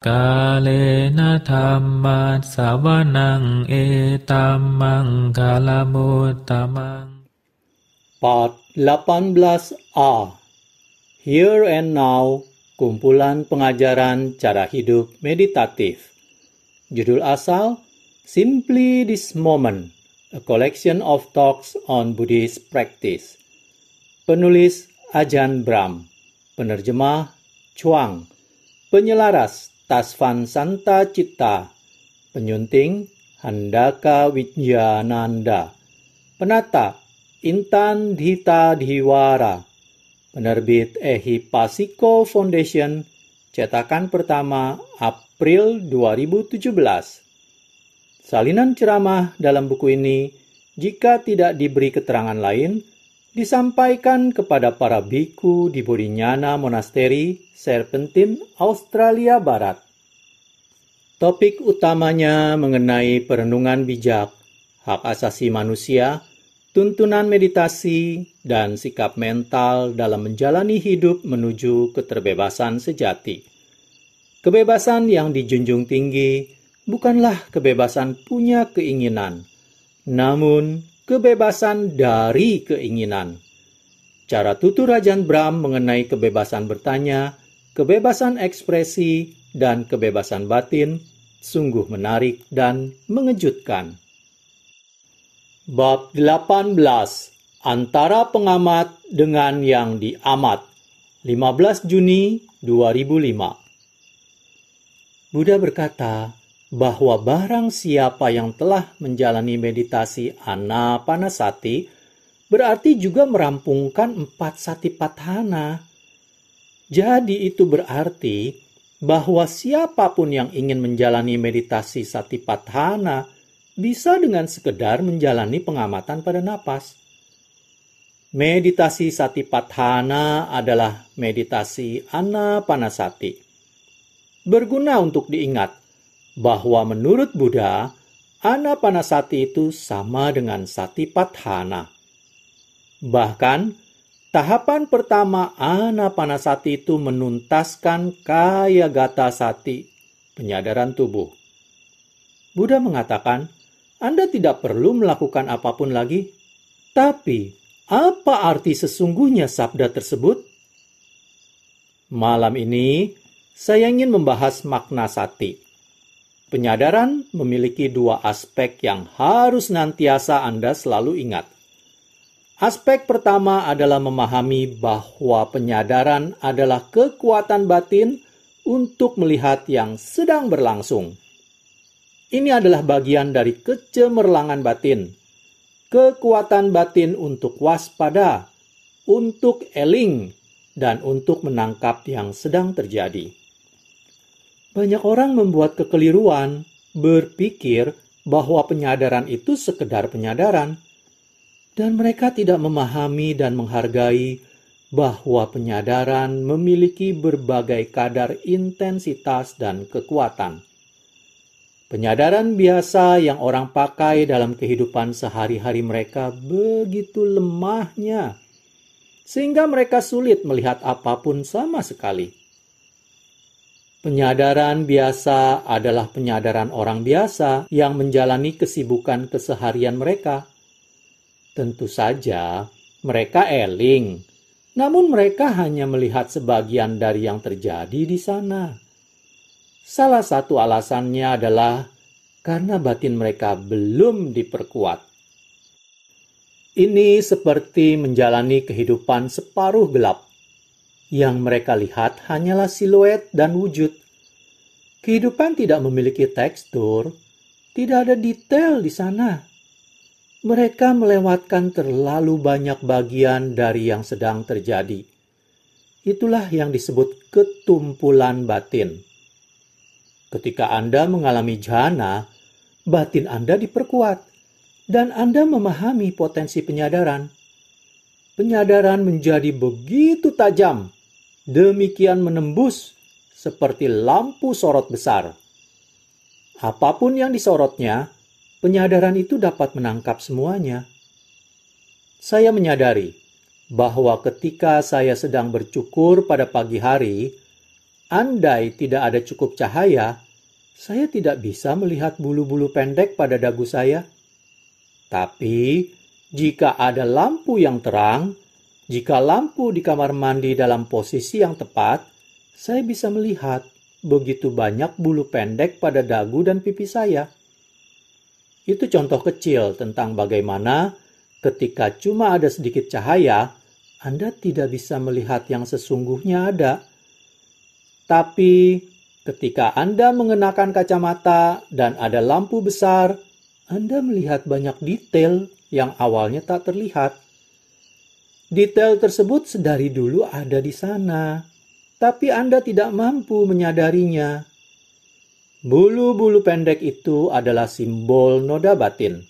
Kalena dhammat sawanang etamang kalamuttamang. Part 18a. Here and Now, kumpulan pengajaran cara hidup meditatif. Judul asal, Simply This Moment, a collection of talks on Buddhist practice. Penulis Ajahn Brahm, penerjemah Chuang, penyelaras Tasvan Santa Citta, penyunting Handaka Wijnananda, penata Intan Dhita Dhiwara, penerbit Ehipasiko Foundation, cetakan pertama April 2017. Salinan ceramah dalam buku ini, jika tidak diberi keterangan lain, disampaikan kepada para biku di Bodhinyana Monastery, Serpentine, Australia Barat. Topik utamanya mengenai perenungan bijak, hak asasi manusia, tuntunan meditasi, dan sikap mental dalam menjalani hidup menuju keterbebasan sejati. Kebebasan yang dijunjung tinggi bukanlah kebebasan punya keinginan, namun kebebasan dari keinginan. Cara tutur Ajahn Brahm mengenai kebebasan bertanya, kebebasan ekspresi, dan kebebasan batin sungguh menarik dan mengejutkan. Bab 18. Antara pengamat dengan yang diamat. 15 Juni 2005. Buddha berkata bahwa barang siapa yang telah menjalani meditasi Anapanasati berarti juga merampungkan 4 satipatthana. Jadi itu berarti bahwa siapapun yang ingin menjalani meditasi satipatthana bisa dengan sekedar menjalani pengamatan pada napas. Meditasi satipatthana adalah meditasi Anapanasati. Berguna untuk diingat bahwa menurut Buddha, Anapanasati itu sama dengan satipatthana. Bahkan, tahapan pertama Anapanasati itu menuntaskan Kayagata Sati, penyadaran tubuh. Buddha mengatakan, Anda tidak perlu melakukan apapun lagi. Tapi, apa arti sesungguhnya sabda tersebut? Malam ini, saya ingin membahas makna sati. Penyadaran memiliki 2 aspek yang harus nantiasa Anda selalu ingat. Aspek pertama adalah memahami bahwa penyadaran adalah kekuatan batin untuk melihat yang sedang berlangsung. Ini adalah bagian dari kecemerlangan batin. Kekuatan batin untuk waspada, untuk eling, dan untuk menangkap yang sedang terjadi. Banyak orang membuat kekeliruan, berpikir bahwa penyadaran itu sekedar penyadaran. Dan mereka tidak memahami dan menghargai bahwa penyadaran memiliki berbagai kadar intensitas dan kekuatan. Penyadaran biasa yang orang pakai dalam kehidupan sehari-hari mereka begitu lemahnya, sehingga mereka sulit melihat apapun sama sekali. Penyadaran biasa adalah penyadaran orang biasa yang menjalani kesibukan keseharian mereka. Tentu saja, mereka eling, namun mereka hanya melihat sebagian dari yang terjadi di sana. Salah satu alasannya adalah karena batin mereka belum diperkuat. Ini seperti menjalani kehidupan separuh gelap. Yang mereka lihat hanyalah siluet dan wujud. Kehidupan tidak memiliki tekstur, tidak ada detail di sana. Mereka melewatkan terlalu banyak bagian dari yang sedang terjadi. Itulah yang disebut ketumpulan batin. Ketika Anda mengalami jhana, batin Anda diperkuat, dan Anda memahami potensi penyadaran. Penyadaran menjadi begitu tajam, demikian menembus seperti lampu sorot besar. Apapun yang disorotnya, penyadaran itu dapat menangkap semuanya. Saya menyadari bahwa ketika saya sedang bercukur pada pagi hari, andai tidak ada cukup cahaya, saya tidak bisa melihat bulu-bulu pendek pada dagu saya. Tapi, jika ada lampu yang terang, jika lampu di kamar mandi dalam posisi yang tepat, saya bisa melihat begitu banyak bulu pendek pada dagu dan pipi saya. Itu contoh kecil tentang bagaimana ketika cuma ada sedikit cahaya, Anda tidak bisa melihat yang sesungguhnya ada. Tapi ketika Anda mengenakan kacamata dan ada lampu besar, Anda melihat banyak detail yang awalnya tak terlihat. Detail tersebut sedari dulu ada di sana, tapi Anda tidak mampu menyadarinya. Bulu-bulu pendek itu adalah simbol noda batin.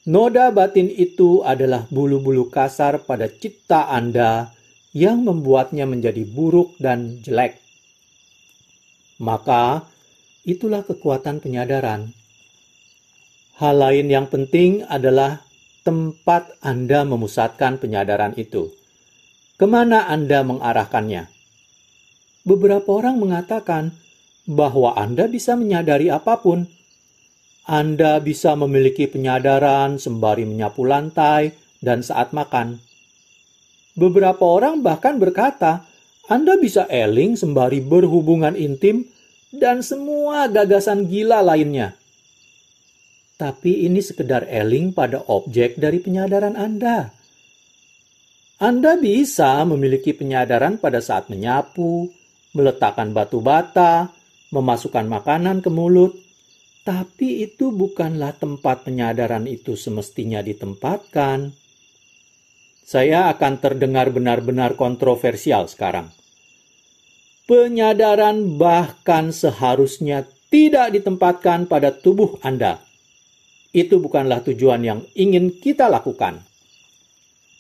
Noda batin itu adalah bulu-bulu kasar pada cipta Anda yang membuatnya menjadi buruk dan jelek. Maka, itulah kekuatan penyadaran. Hal lain yang penting adalah tempat Anda memusatkan penyadaran itu. Kemana Anda mengarahkannya? Beberapa orang mengatakan bahwa Anda bisa menyadari apapun. Anda bisa memiliki penyadaran sembari menyapu lantai dan saat makan. Beberapa orang bahkan berkata, Anda bisa eling sembari berhubungan intim dan semua gagasan gila lainnya. Tapi ini sekedar eling pada objek dari penyadaran Anda. Anda bisa memiliki penyadaran pada saat menyapu, meletakkan batu bata, memasukkan makanan ke mulut, tapi itu bukanlah tempat penyadaran itu semestinya ditempatkan. Saya akan terdengar benar-benar kontroversial sekarang. Penyadaran bahkan seharusnya tidak ditempatkan pada tubuh Anda. Itu bukanlah tujuan yang ingin kita lakukan.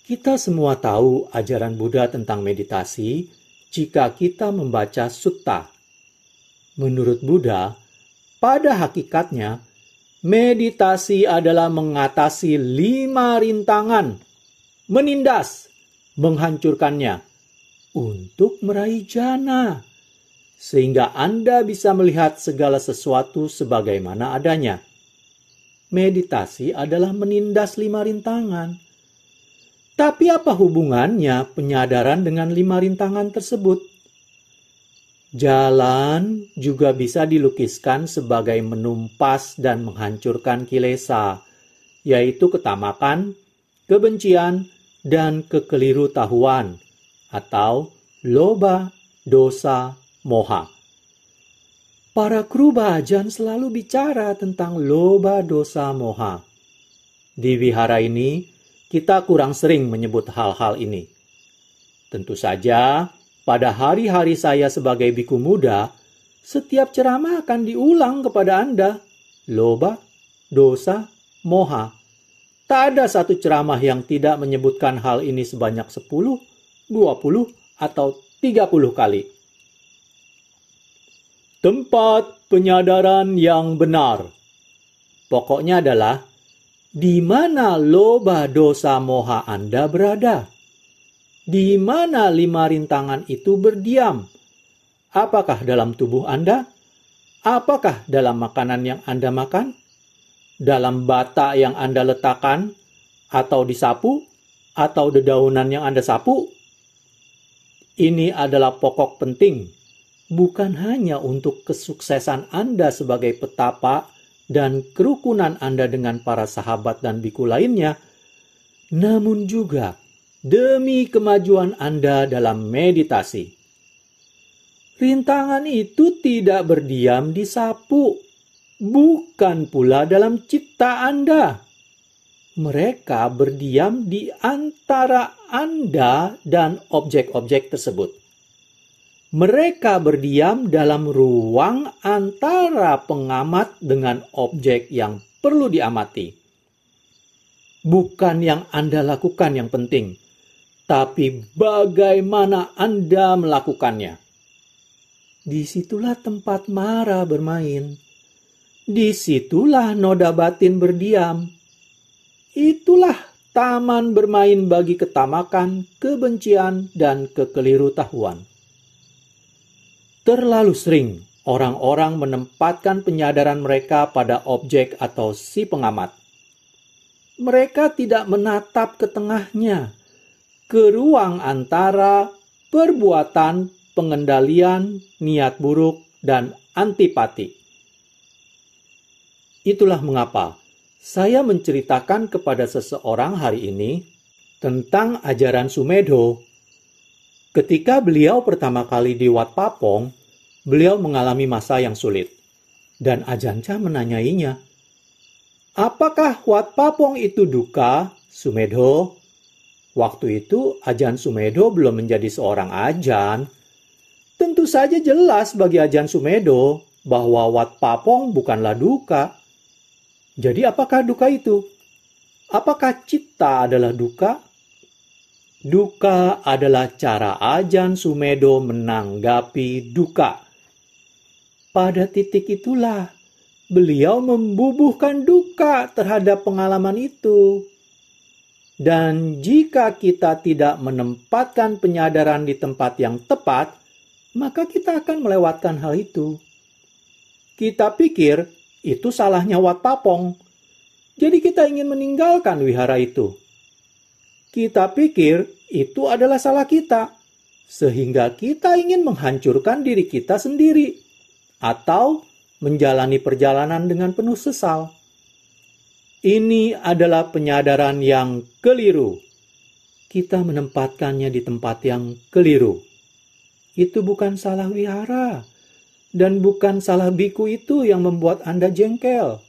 Kita semua tahu ajaran Buddha tentang meditasi jika kita membaca sutta. Menurut Buddha, pada hakikatnya, meditasi adalah mengatasi 5 rintangan, menindas, menghancurkannya, untuk meraih jhana, sehingga Anda bisa melihat segala sesuatu sebagaimana adanya. Meditasi adalah menindas 5 rintangan. Tapi apa hubungannya penyadaran dengan 5 rintangan tersebut? Jalan juga bisa dilukiskan sebagai menumpas dan menghancurkan kilesa, yaitu ketamakan, kebencian, dan kekeliru-tahuan, atau loba, dosa, moha. Para kru Bahajan selalu bicara tentang loba, dosa, moha. Di wihara ini, kita kurang sering menyebut hal-hal ini. Tentu saja, pada hari-hari saya sebagai biku muda, setiap ceramah akan diulang kepada Anda. Loba, dosa, moha. Tak ada satu ceramah yang tidak menyebutkan hal ini sebanyak 10, 20, atau 30 kali. Tempat penyadaran yang benar. Pokoknya adalah, di mana loba, dosa, moha Anda berada? Di mana 5 rintangan itu berdiam? Apakah dalam tubuh Anda? Apakah dalam makanan yang Anda makan? Dalam bata yang Anda letakkan? Atau disapu? Atau dedaunan yang Anda sapu? Ini adalah pokok penting, bukan hanya untuk kesuksesan Anda sebagai petapa dan kerukunan Anda dengan para sahabat dan biku lainnya, namun juga demi kemajuan Anda dalam meditasi. Rintangan itu tidak berdiam di sapu, bukan pula dalam cipta Anda. Mereka berdiam di antara Anda dan objek-objek tersebut. Mereka berdiam dalam ruang antara pengamat dengan objek yang perlu diamati. Bukan yang Anda lakukan yang penting, tapi bagaimana Anda melakukannya. Disitulah tempat Mara bermain. Disitulah noda batin berdiam. Itulah taman bermain bagi ketamakan, kebencian, dan kekeliru-tahuan. Terlalu sering orang-orang menempatkan penyadaran mereka pada objek atau si pengamat. Mereka tidak menatap ke tengahnya, ke ruang antara perbuatan, pengendalian, niat buruk, dan antipati. Itulah mengapa saya menceritakan kepada seseorang hari ini tentang ajaran Sumedho. Ketika beliau pertama kali di Wat Papong, beliau mengalami masa yang sulit. Dan Ajahn Chah menanyainya, apakah Wat Papong itu duka, Sumedho? Waktu itu Ajahn Sumedho belum menjadi seorang ajan. Tentu saja jelas bagi Ajahn Sumedho bahwa Wat Papong bukanlah duka. Jadi apakah duka itu? Apakah citta adalah duka? Duka adalah cara Ajahn Sumedho menanggapi duka. Pada titik itulah beliau membubuhkan duka terhadap pengalaman itu. Dan jika kita tidak menempatkan penyadaran di tempat yang tepat, maka kita akan melewatkan hal itu. Kita pikir itu salahnya Wat Papong. Jadi kita ingin meninggalkan wihara itu. Kita pikir itu adalah salah kita, sehingga kita ingin menghancurkan diri kita sendiri, atau menjalani perjalanan dengan penuh sesal. Ini adalah penyadaran yang keliru. Kita menempatkannya di tempat yang keliru. Itu bukan salah wihara, dan bukan salah biku itu yang membuat Anda jengkel.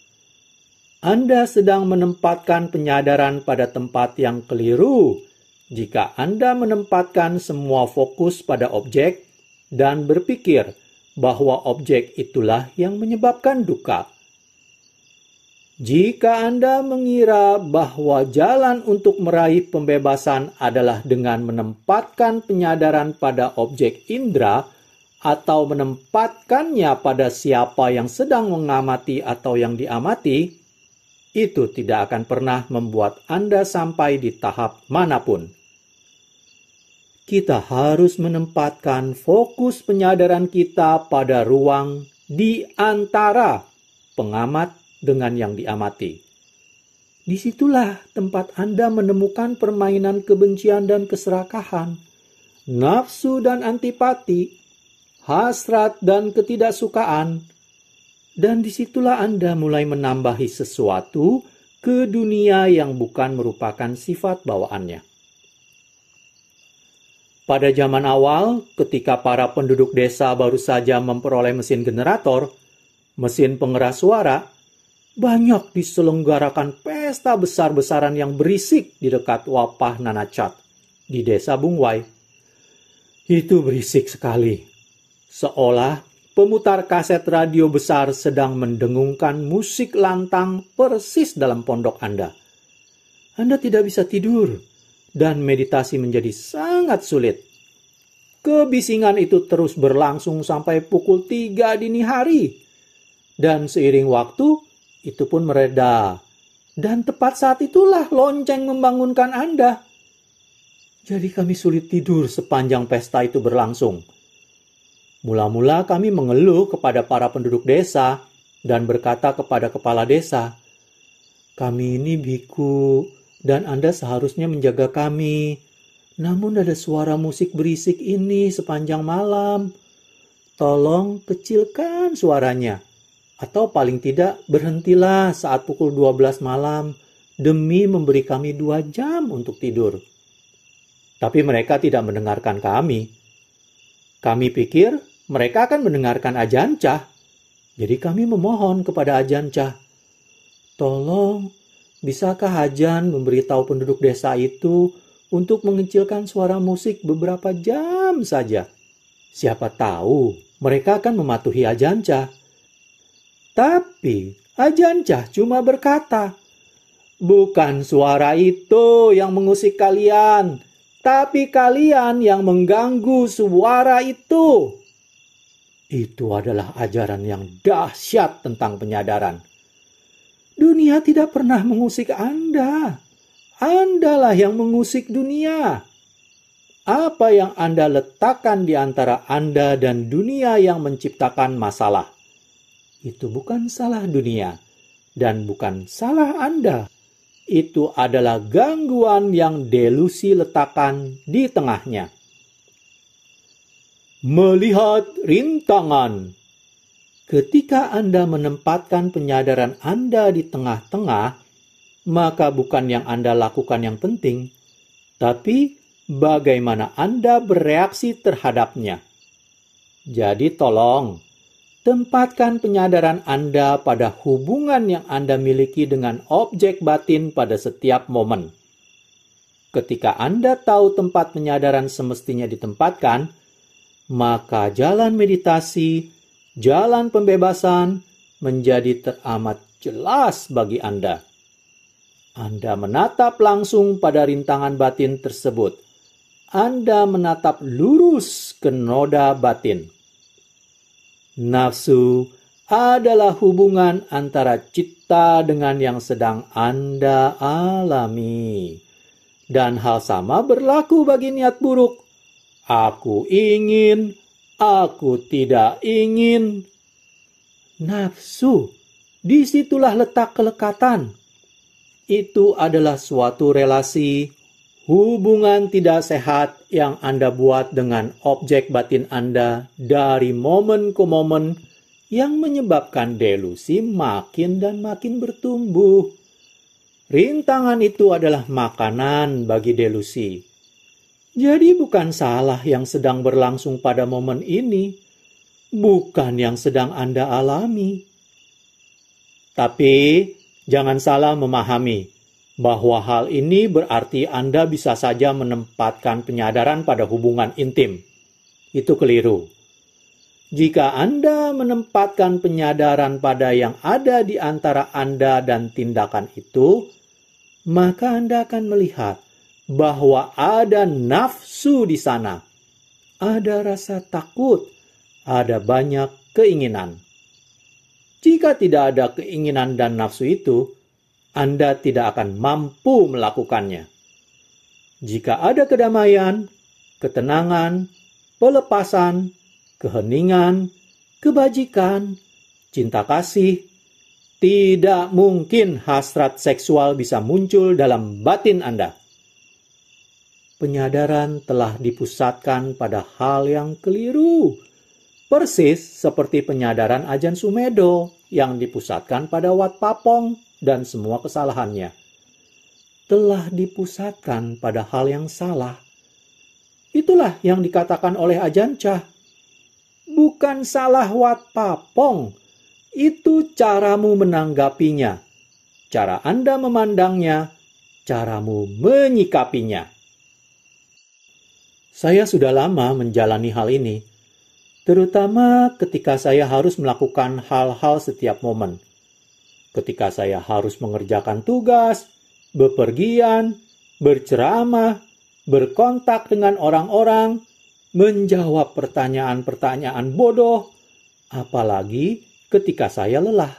Anda sedang menempatkan penyadaran pada tempat yang keliru jika Anda menempatkan semua fokus pada objek dan berpikir bahwa objek itulah yang menyebabkan duka. Jika Anda mengira bahwa jalan untuk meraih pembebasan adalah dengan menempatkan penyadaran pada objek indera atau menempatkannya pada siapa yang sedang mengamati atau yang diamati, itu tidak akan pernah membuat Anda sampai di tahap manapun. Kita harus menempatkan fokus penyadaran kita pada ruang di antara pengamat dengan yang diamati. Disitulah tempat Anda menemukan permainan kebencian dan keserakahan, nafsu dan antipati, hasrat dan ketidaksukaan, dan disitulah Anda mulai menambahi sesuatu ke dunia yang bukan merupakan sifat bawaannya. Pada zaman awal, ketika para penduduk desa baru saja memperoleh mesin generator, mesin pengeras suara, banyak diselenggarakan pesta besar-besaran yang berisik di dekat Wapah Nanachat di desa Bungwai. Itu berisik sekali, seolah pemutar kaset radio besar sedang mendengungkan musik lantang persis dalam pondok Anda. Anda tidak bisa tidur, dan meditasi menjadi sangat sulit. Kebisingan itu terus berlangsung sampai pukul 3 dini hari. Dan seiring waktu, itu pun mereda. Dan tepat saat itulah lonceng membangunkan Anda. Jadi kami sulit tidur sepanjang pesta itu berlangsung. Mula-mula kami mengeluh kepada para penduduk desa dan berkata kepada kepala desa, kami ini biku dan Anda seharusnya menjaga kami. Namun ada suara musik berisik ini sepanjang malam. Tolong kecilkan suaranya. Atau paling tidak berhentilah saat pukul 12 malam demi memberi kami 2 jam untuk tidur. Tapi mereka tidak mendengarkan kami. Kami pikir mereka akan mendengarkan Ajahn Chah. Jadi kami memohon kepada Ajahn Chah, tolong, bisakah Ajahn memberitahu penduduk desa itu untuk mengecilkan suara musik beberapa jam saja? Siapa tahu mereka akan mematuhi Ajahn Chah. Tapi Ajahn Chah cuma berkata, bukan suara itu yang mengusik kalian, tapi kalian yang mengganggu suara itu. Itu adalah ajaran yang dahsyat tentang penyadaran. Dunia tidak pernah mengusik Anda. Andalah yang mengusik dunia. Apa yang Anda letakkan di antara Anda dan dunia yang menciptakan masalah? Itu bukan salah dunia dan bukan salah Anda. Itu adalah gangguan yang delusi letakkan di tengahnya. Melihat rintangan. Ketika Anda menempatkan penyadaran Anda di tengah-tengah, maka bukan yang Anda lakukan yang penting, tapi bagaimana Anda bereaksi terhadapnya. Jadi tolong, tempatkan penyadaran Anda pada hubungan yang Anda miliki dengan objek batin pada setiap momen. Ketika Anda tahu tempat penyadaran semestinya ditempatkan, maka jalan meditasi, jalan pembebasan menjadi teramat jelas bagi Anda. Anda menatap langsung pada rintangan batin tersebut. Anda menatap lurus ke noda batin. Nafsu adalah hubungan antara cipta dengan yang sedang Anda alami. Dan hal sama berlaku bagi niat buruk. Aku ingin, aku tidak ingin. Nafsu, disitulah letak kelekatan. Itu adalah suatu relasi, hubungan tidak sehat yang Anda buat dengan objek batin Anda dari momen ke momen yang menyebabkan delusi makin dan makin bertumbuh. Rintangan itu adalah makanan bagi delusi. Jadi bukan salah yang sedang berlangsung pada momen ini, bukan yang sedang Anda alami. Tapi jangan salah memahami bahwa hal ini berarti Anda bisa saja menempatkan penyadaran pada hubungan intim. Itu keliru. Jika Anda menempatkan penyadaran pada yang ada di antara Anda dan tindakan itu, maka Anda akan melihat bahwa ada nafsu di sana. Ada rasa takut, ada banyak keinginan. Jika tidak ada keinginan dan nafsu itu, Anda tidak akan mampu melakukannya. Jika ada kedamaian, ketenangan, pelepasan, keheningan, kebajikan, cinta kasih, tidak mungkin hasrat seksual bisa muncul dalam batin Anda. Penyadaran telah dipusatkan pada hal yang keliru, persis seperti penyadaran Ajahn Sumedho yang dipusatkan pada Wat Papong dan semua kesalahannya. Telah dipusatkan pada hal yang salah. Itulah yang dikatakan oleh Ajahn Chah. Bukan salah Wat Papong, itu caramu menanggapinya, cara Anda memandangnya, caramu menyikapinya. Saya sudah lama menjalani hal ini, terutama ketika saya harus melakukan hal-hal setiap momen. Ketika saya harus mengerjakan tugas, bepergian, berceramah, berkontak dengan orang-orang, menjawab pertanyaan-pertanyaan bodoh, apalagi ketika saya lelah.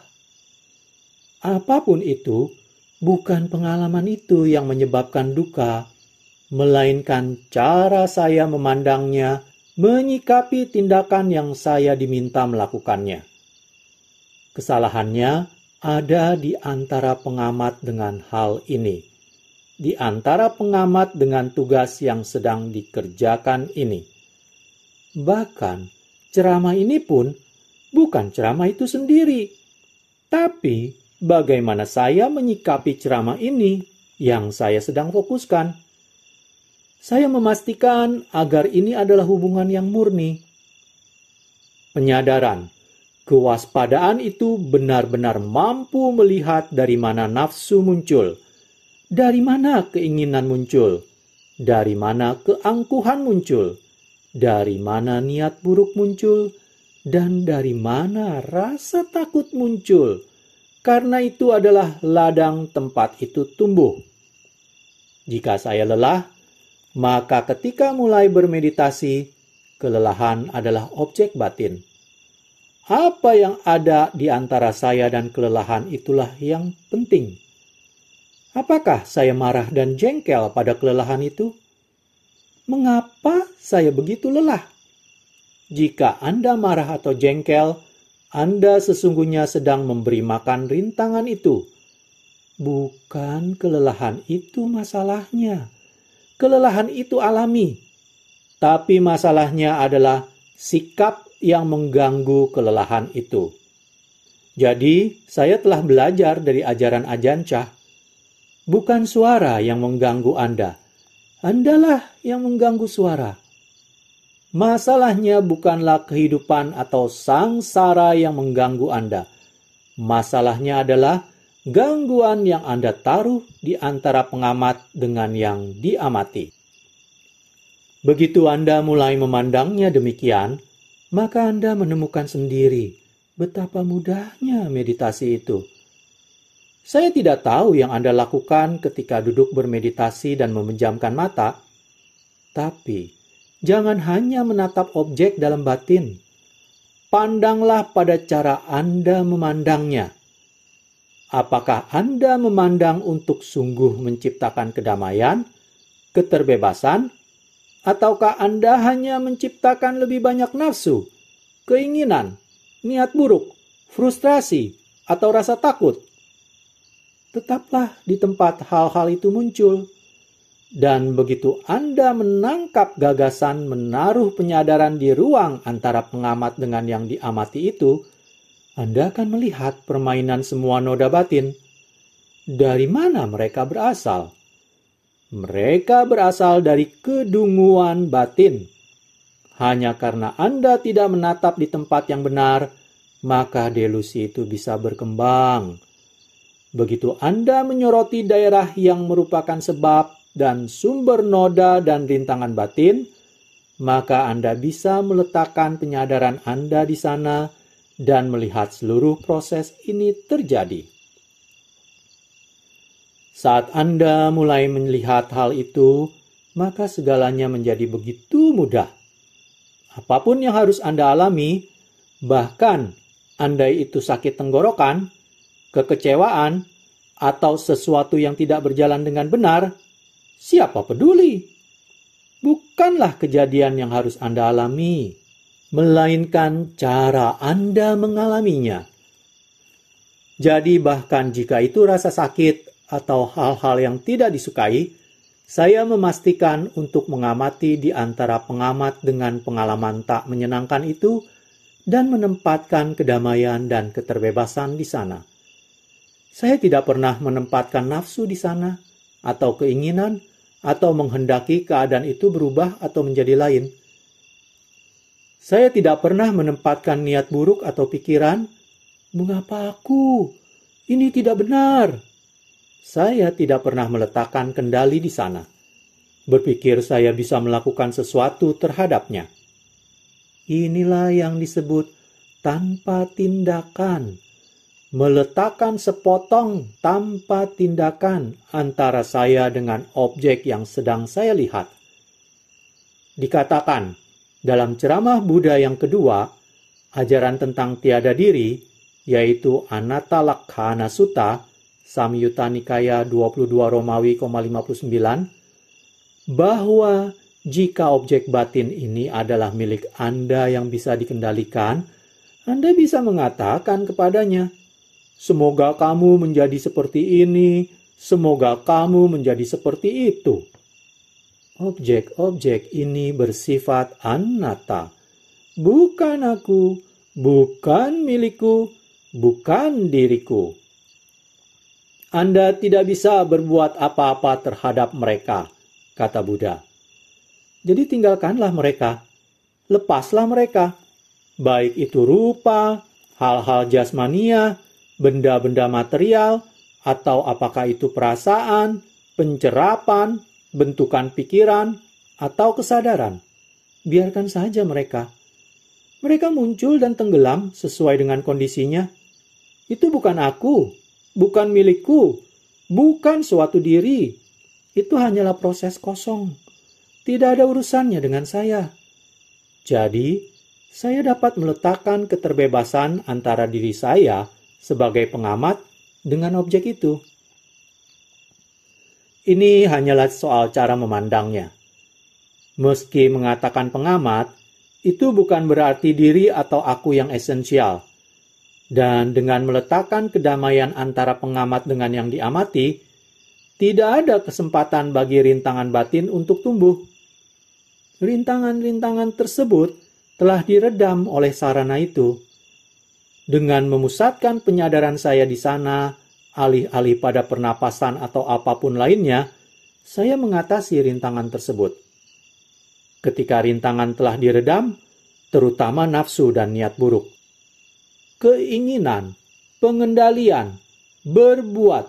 Apapun itu, bukan pengalaman itu yang menyebabkan duka, melainkan cara saya memandangnya, menyikapi tindakan yang saya diminta melakukannya. Kesalahannya ada di antara pengamat dengan hal ini, di antara pengamat dengan tugas yang sedang dikerjakan ini. Bahkan, ceramah ini pun bukan ceramah itu sendiri, tapi bagaimana saya menyikapi ceramah ini yang saya sedang fokuskan. Saya memastikan agar ini adalah hubungan yang murni. Penyadaran, kewaspadaan itu benar-benar mampu melihat dari mana nafsu muncul, dari mana keinginan muncul, dari mana keangkuhan muncul, dari mana niat buruk muncul, dan dari mana rasa takut muncul. Karena itu adalah ladang tempat itu tumbuh. Jika saya lelah, maka ketika mulai bermeditasi, kelelahan adalah objek batin. Apa yang ada di antara saya dan kelelahan itulah yang penting. Apakah saya marah dan jengkel pada kelelahan itu? Mengapa saya begitu lelah? Jika Anda marah atau jengkel, Anda sesungguhnya sedang memberi makan rintangan itu. Bukan kelelahan itu masalahnya. Kelelahan itu alami. Tapi masalahnya adalah sikap yang mengganggu kelelahan itu. Jadi, saya telah belajar dari ajaran Ajahn Chah. Bukan suara yang mengganggu Anda. Andalah yang mengganggu suara. Masalahnya bukanlah kehidupan atau sangsara yang mengganggu Anda. Masalahnya adalah gangguan yang Anda taruh di antara pengamat dengan yang diamati. Begitu Anda mulai memandangnya demikian, maka Anda menemukan sendiri betapa mudahnya meditasi itu. Saya tidak tahu yang Anda lakukan ketika duduk bermeditasi dan memejamkan mata, tapi jangan hanya menatap objek dalam batin. Pandanglah pada cara Anda memandangnya. Apakah Anda memandang untuk sungguh menciptakan kedamaian, keterbebasan, ataukah Anda hanya menciptakan lebih banyak nafsu, keinginan, niat buruk, frustrasi, atau rasa takut? Tetaplah di tempat hal-hal itu muncul. Dan begitu Anda menangkap gagasan menaruh penyadaran di ruang antara pengamat dengan yang diamati itu, Anda akan melihat permainan semua noda batin. Dari mana mereka berasal? Mereka berasal dari kedunguan batin. Hanya karena Anda tidak menatap di tempat yang benar, maka delusi itu bisa berkembang. Begitu Anda menyoroti daerah yang merupakan sebab dan sumber noda dan rintangan batin, maka Anda bisa meletakkan penyadaran Anda di sana dan melihat seluruh proses ini terjadi. Saat Anda mulai melihat hal itu, maka segalanya menjadi begitu mudah. Apapun yang harus Anda alami, bahkan andai itu sakit tenggorokan, kekecewaan, atau sesuatu yang tidak berjalan dengan benar, siapa peduli? Bukanlah kejadian yang harus Anda alami, melainkan cara Anda mengalaminya. Jadi bahkan jika itu rasa sakit atau hal-hal yang tidak disukai, saya memastikan untuk mengamati di antara pengamat dengan pengalaman tak menyenangkan itu dan menempatkan kedamaian dan keterbebasan di sana. Saya tidak pernah menempatkan nafsu di sana, atau keinginan, atau menghendaki keadaan itu berubah atau menjadi lain. Saya tidak pernah menempatkan niat buruk atau pikiran, mengapa aku? Ini tidak benar. Saya tidak pernah meletakkan kendali di sana. Berpikir saya bisa melakukan sesuatu terhadapnya. Inilah yang disebut tanpa tindakan. Meletakkan sepotong tanpa tindakan antara saya dengan objek yang sedang saya lihat. Dikatakan, dalam ceramah Buddha yang kedua, ajaran tentang tiada diri, yaitu Anatta Lakkhana Sutta, Samyutta Nikaya 22 Romawi, 59, bahwa jika objek batin ini adalah milik Anda yang bisa dikendalikan, Anda bisa mengatakan kepadanya, semoga kamu menjadi seperti ini, semoga kamu menjadi seperti itu. Objek-objek ini bersifat anatta, bukan aku, bukan milikku, bukan diriku. Anda tidak bisa berbuat apa-apa terhadap mereka, kata Buddha. Jadi tinggalkanlah mereka, lepaslah mereka, baik itu rupa, hal-hal jasmania, benda-benda material, atau apakah itu perasaan, pencerapan, bentukan pikiran, atau kesadaran. Biarkan saja mereka. Mereka muncul dan tenggelam sesuai dengan kondisinya. Itu bukan aku, bukan milikku, bukan suatu diri. Itu hanyalah proses kosong. Tidak ada urusannya dengan saya. Jadi, saya dapat meletakkan keterbebasan antara diri saya sebagai pengamat dengan objek itu. Ini hanyalah soal cara memandangnya. Meski mengatakan pengamat, itu bukan berarti diri atau aku yang esensial. Dan dengan meletakkan kedamaian antara pengamat dengan yang diamati, tidak ada kesempatan bagi rintangan batin untuk tumbuh. Rintangan-rintangan tersebut telah diredam oleh sarana itu. Dengan memusatkan penyadaran saya di sana, alih-alih pada pernapasan atau apapun lainnya, saya mengatasi rintangan tersebut. Ketika rintangan telah diredam, terutama nafsu dan niat buruk, keinginan, pengendalian, berbuat,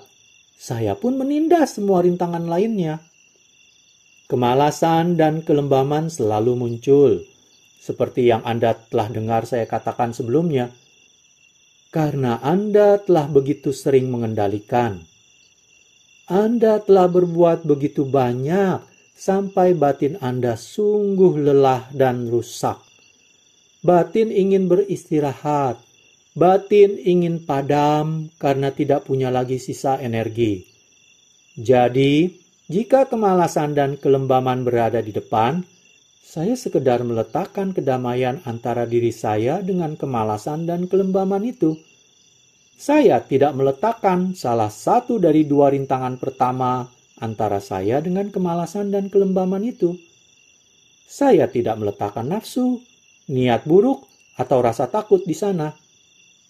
saya pun menindas semua rintangan lainnya. Kemalasan dan kelembaman selalu muncul, seperti yang Anda telah dengar saya katakan sebelumnya, karena Anda telah begitu sering mengendalikan. Anda telah berbuat begitu banyak, sampai batin Anda sungguh lelah dan rusak. Batin ingin beristirahat. Batin ingin padam karena tidak punya lagi sisa energi. Jadi, jika kemalasan dan kelembaman berada di depan, saya sekedar meletakkan kedamaian antara diri saya dengan kemalasan dan kelembaman itu. Saya tidak meletakkan salah satu dari dua rintangan pertama antara saya dengan kemalasan dan kelembaman itu. Saya tidak meletakkan nafsu, niat buruk, atau rasa takut di sana.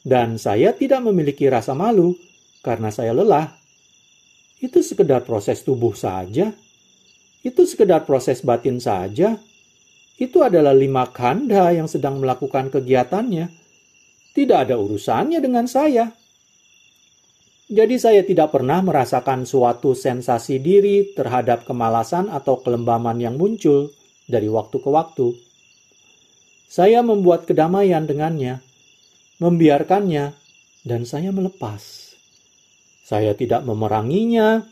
Dan saya tidak memiliki rasa malu karena saya lelah. Itu sekedar proses tubuh saja. Itu sekedar proses batin saja. Itu adalah 5 khandha yang sedang melakukan kegiatannya. Tidak ada urusannya dengan saya. Jadi saya tidak pernah merasakan suatu sensasi diri terhadap kemalasan atau kelembaman yang muncul dari waktu ke waktu. Saya membuat kedamaian dengannya, membiarkannya, dan saya melepas. Saya tidak memeranginya,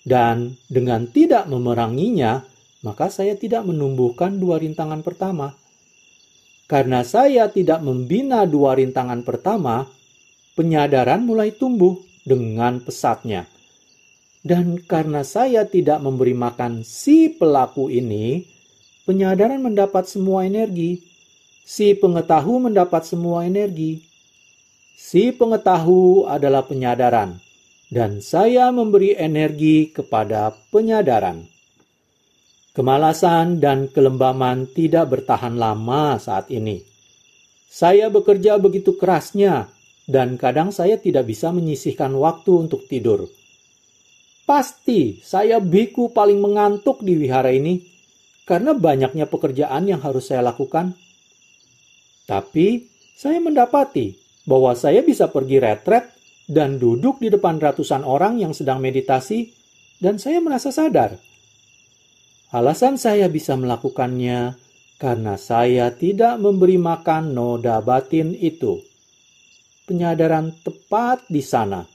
dan dengan tidak memeranginya, maka saya tidak menumbuhkan 2 rintangan pertama. Karena saya tidak membina 2 rintangan pertama, penyadaran mulai tumbuh dengan pesatnya. Dan karena saya tidak memberi makan si pelaku ini, penyadaran mendapat semua energi. Si pengetahu mendapat semua energi. Si pengetahu adalah penyadaran, dan saya memberi energi kepada penyadaran. Kemalasan dan kelembaman tidak bertahan lama saat ini. Saya bekerja begitu kerasnya, dan kadang saya tidak bisa menyisihkan waktu untuk tidur. Pasti saya biku paling mengantuk di wihara ini, karena banyaknya pekerjaan yang harus saya lakukan. Tapi saya mendapati bahwa saya bisa pergi retret dan duduk di depan ratusan orang yang sedang meditasi, dan saya merasa sadar. Alasan saya bisa melakukannya karena saya tidak memberi makan noda batin itu. Penyadaran tepat di sana,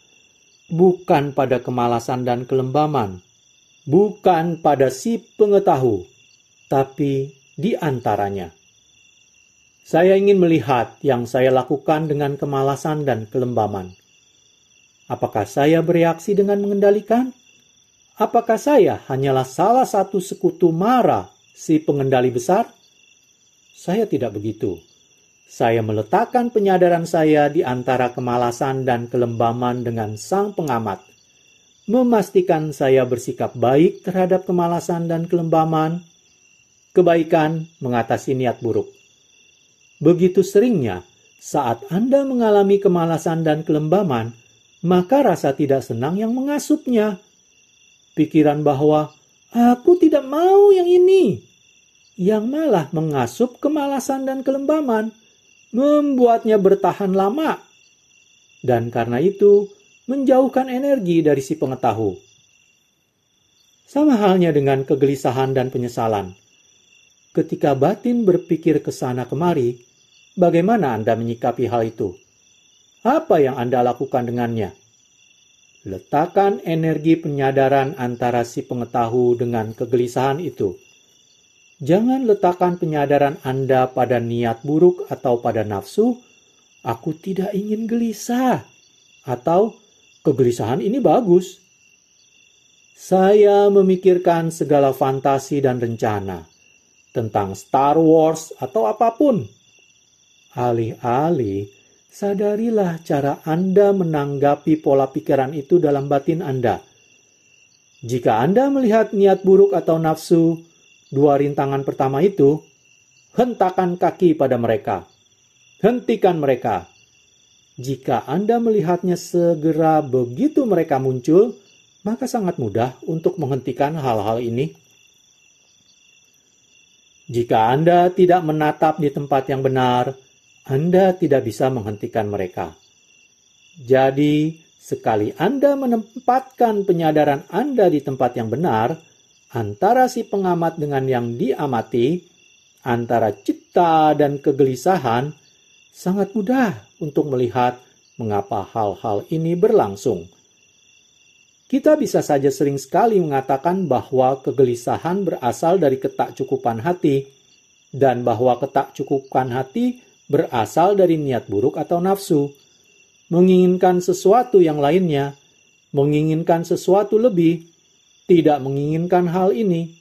bukan pada kemalasan dan kelembaman, bukan pada si pengetahu, tapi di antaranya. Saya ingin melihat yang saya lakukan dengan kemalasan dan kelembaman. Apakah saya bereaksi dengan mengendalikan? Apakah saya hanyalah salah satu sekutu Mara, si pengendali besar? Saya tidak begitu. Saya meletakkan penyadaran saya di antara kemalasan dan kelembaman dengan sang pengamat. Memastikan saya bersikap baik terhadap kemalasan dan kelembaman. Kebaikan mengatasi niat buruk. Begitu seringnya, saat Anda mengalami kemalasan dan kelembaman, maka rasa tidak senang yang mengasupnya. Pikiran bahwa, aku tidak mau yang ini, yang malah mengasup kemalasan dan kelembaman, membuatnya bertahan lama. Dan karena itu, menjauhkan energi dari si pengetahu. Sama halnya dengan kegelisahan dan penyesalan. Ketika batin berpikir ke sana kemari, bagaimana Anda menyikapi hal itu? Apa yang Anda lakukan dengannya? Letakkan energi penyadaran antara si pengetahu dengan kegelisahan itu. Jangan letakkan penyadaran Anda pada niat buruk atau pada nafsu, aku tidak ingin gelisah, atau kegelisahan ini bagus. Saya memikirkan segala fantasi dan rencana. tentang Star Wars atau apapun. Alih-alih, sadarilah cara Anda menanggapi pola pikiran itu dalam batin Anda. Jika Anda melihat niat buruk atau nafsu, dua rintangan pertama itu, hentakan kaki pada mereka. Hentikan mereka. Jika Anda melihatnya segera begitu mereka muncul, maka sangat mudah untuk menghentikan hal-hal ini. Jika Anda tidak menatap di tempat yang benar, Anda tidak bisa menghentikan mereka. Jadi, sekali Anda menempatkan penyadaran Anda di tempat yang benar, antara si pengamat dengan yang diamati, antara cita dan kegelisahan, sangat mudah untuk melihat mengapa hal-hal ini berlangsung. Kita bisa saja sering sekali mengatakan bahwa kegelisahan berasal dari ketakcukupan hati, dan bahwa ketakcukupan hati berasal dari niat buruk atau nafsu, menginginkan sesuatu yang lainnya, menginginkan sesuatu lebih, tidak menginginkan hal ini.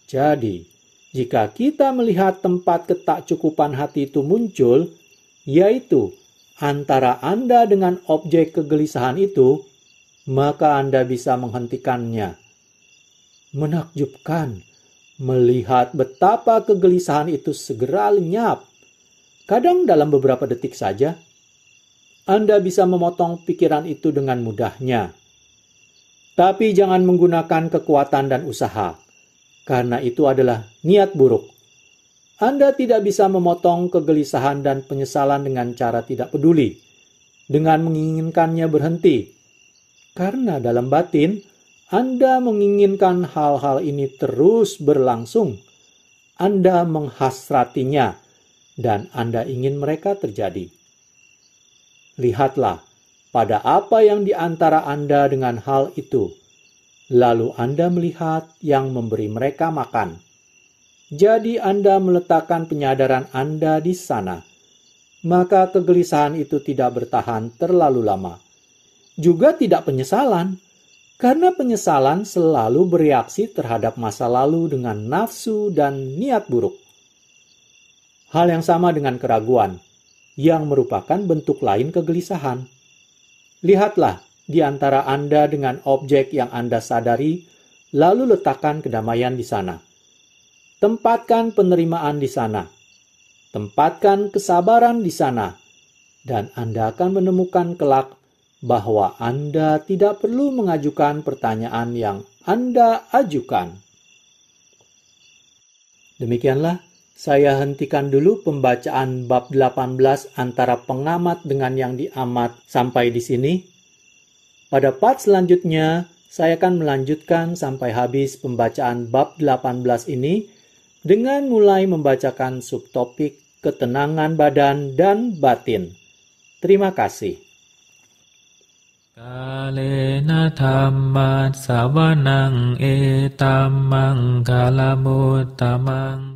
Jadi, jika kita melihat tempat ketakcukupan hati itu muncul, yaitu antara Anda dengan objek kegelisahan itu, maka Anda bisa menghentikannya. Menakjubkan melihat betapa kegelisahan itu segera lenyap. Kadang dalam beberapa detik saja, Anda bisa memotong pikiran itu dengan mudahnya. Tapi jangan menggunakan kekuatan dan usaha, karena itu adalah niat buruk. Anda tidak bisa memotong kegelisahan dan penyesalan dengan cara tidak peduli, dengan menginginkannya berhenti. Karena dalam batin, Anda menginginkan hal-hal ini terus berlangsung. Anda menghasratinya, dan Anda ingin mereka terjadi. Lihatlah pada apa yang di antara Anda dengan hal itu. Lalu Anda melihat yang memberi mereka makan. Jadi Anda meletakkan penyadaran Anda di sana. Maka kegelisahan itu tidak bertahan terlalu lama. Juga tidak penyesalan. Karena penyesalan selalu bereaksi terhadap masa lalu dengan nafsu dan niat buruk. Hal yang sama dengan keraguan, yang merupakan bentuk lain kegelisahan. Lihatlah di antara Anda dengan objek yang Anda sadari, lalu letakkan kedamaian di sana. Tempatkan penerimaan di sana. Tempatkan kesabaran di sana. Dan Anda akan menemukan kelak bahwa Anda tidak perlu mengajukan pertanyaan yang Anda ajukan. Demikianlah, saya hentikan dulu pembacaan bab 18 antara pengamat dengan yang diamat sampai di sini. Pada part selanjutnya, saya akan melanjutkan sampai habis pembacaan bab 18 ini dengan mulai membacakan subtopik ketenangan badan dan batin. Terima kasih. Kalena dhamma savanang etammang kalamutamang